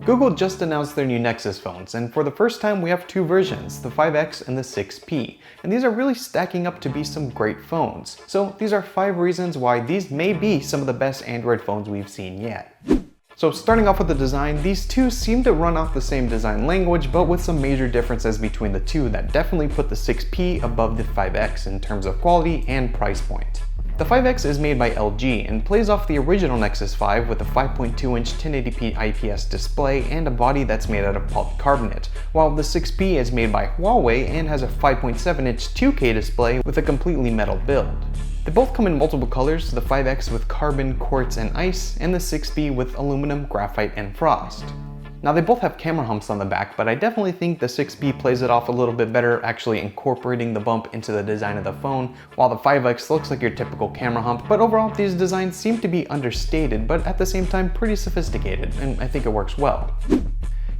Google just announced their new Nexus phones, and for the first time we have two versions, the 5X and the 6P, and these are really stacking up to be some great phones. So these are 5 reasons why these may be some of the best Android phones we've seen yet. So starting off with the design, these two seem to run off the same design language, but with some major differences between the two that definitely put the 6P above the 5X in terms of quality and price point. The 5X is made by LG and plays off the original Nexus 5 with a 5.2-inch 1080p IPS display and a body that's made out of polycarbonate, while the 6P is made by Huawei and has a 5.7-inch 2K display with a completely metal build. They both come in multiple colors, the 5X with carbon, quartz, and ice, and the 6P with aluminum, graphite, and frost. Now they both have camera humps on the back, but I definitely think the 6P plays it off a little bit better, actually incorporating the bump into the design of the phone, while the 5X looks like your typical camera hump, but overall these designs seem to be understated, but at the same time pretty sophisticated, and I think it works well.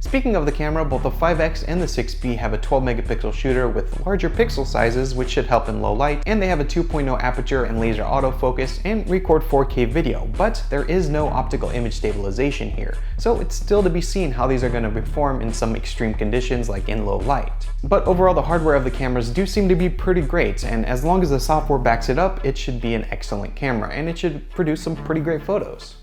Speaking of the camera, both the 5X and the 6P have a 12 megapixel shooter with larger pixel sizes, which should help in low light, and they have a 2.0 aperture and laser autofocus and record 4K video, but there is no optical image stabilization here, so it's still to be seen how these are going to perform in some extreme conditions like in low light. But overall the hardware of the cameras do seem to be pretty great, and as long as the software backs it up, it should be an excellent camera, and it should produce some pretty great photos.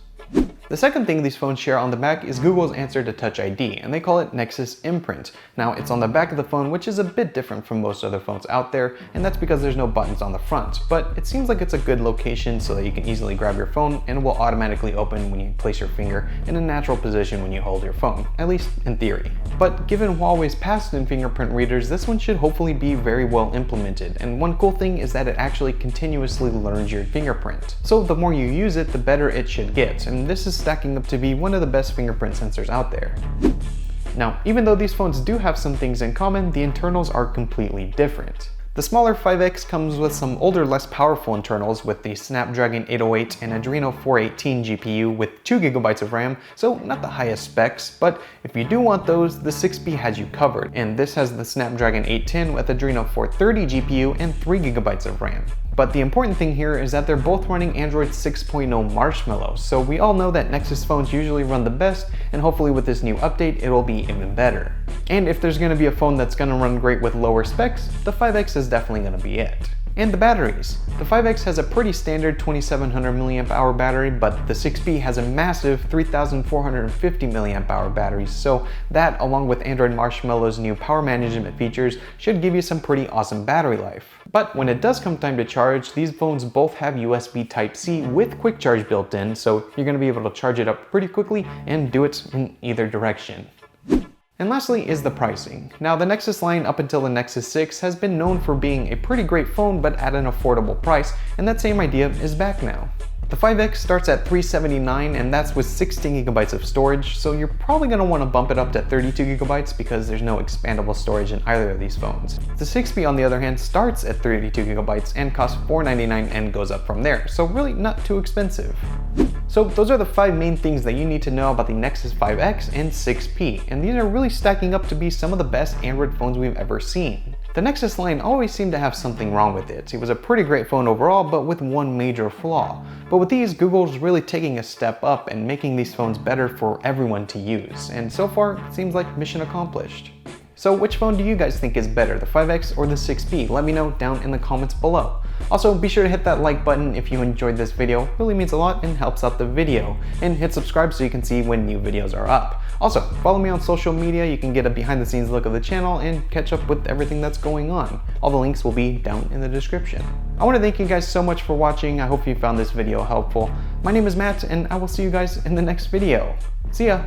The second thing these phones share on the back is Google's answer to Touch ID, and they call it Nexus Imprint. Now, it's on the back of the phone, which is a bit different from most other phones out there, and that's because there's no buttons on the front, but it seems like it's a good location so that you can easily grab your phone and it will automatically open when you place your finger in a natural position when you hold your phone, at least in theory. But given Huawei's past in fingerprint readers, this one should hopefully be very well implemented, and one cool thing is that it actually continuously learns your fingerprint. So the more you use it, the better it should get, and this is stacking up to be one of the best fingerprint sensors out there. Now, even though these phones do have some things in common, the internals are completely different. The smaller 5X comes with some older, less powerful internals with the Snapdragon 808 and Adreno 418 GPU with 2GB of RAM, so not the highest specs, but if you do want those, the 6P has you covered, and this has the Snapdragon 810 with Adreno 430 GPU and 3GB of RAM. But the important thing here is that they're both running Android 6.0 Marshmallow, so we all know that Nexus phones usually run the best, and hopefully with this new update, it will be even better. And if there's going to be a phone that's going to run great with lower specs, the 5X is definitely going to be it. And the batteries. The 5X has a pretty standard 2700 mAh battery, but the 6P has a massive 3450 mAh battery, so that, along with Android Marshmallow's new power management features, should give you some pretty awesome battery life. But when it does come time to charge, these phones both have USB Type-C with quick charge built in, so you're going to be able to charge it up pretty quickly and do it in either direction. And lastly is the pricing. Now, the Nexus line up until the Nexus 6 has been known for being a pretty great phone but at an affordable price, and that same idea is back now. The 5X starts at $379, and that's with 16GB of storage, so you're probably going to want to bump it up to 32GB because there's no expandable storage in either of these phones. The 6P, on the other hand, starts at 32GB and costs $499 and goes up from there, so really not too expensive. So those are the 5 main things that you need to know about the Nexus 5X and 6P, and these are really stacking up to be some of the best Android phones we've ever seen. The Nexus line always seemed to have something wrong with it. It was a pretty great phone overall, but with one major flaw. But with these, Google's really taking a step up and making these phones better for everyone to use, and so far it seems like mission accomplished. So which phone do you guys think is better, the 5X or the 6P? Let me know down in the comments below. Also, be sure to hit that like button if you enjoyed this video. It really means a lot and helps out the video. And hit subscribe so you can see when new videos are up. Also, follow me on social media. You can get a behind the scenes look of the channel and catch up with everything that's going on. All the links will be down in the description. I want to thank you guys so much for watching. I hope you found this video helpful. My name is Matt, and I will see you guys in the next video. See ya!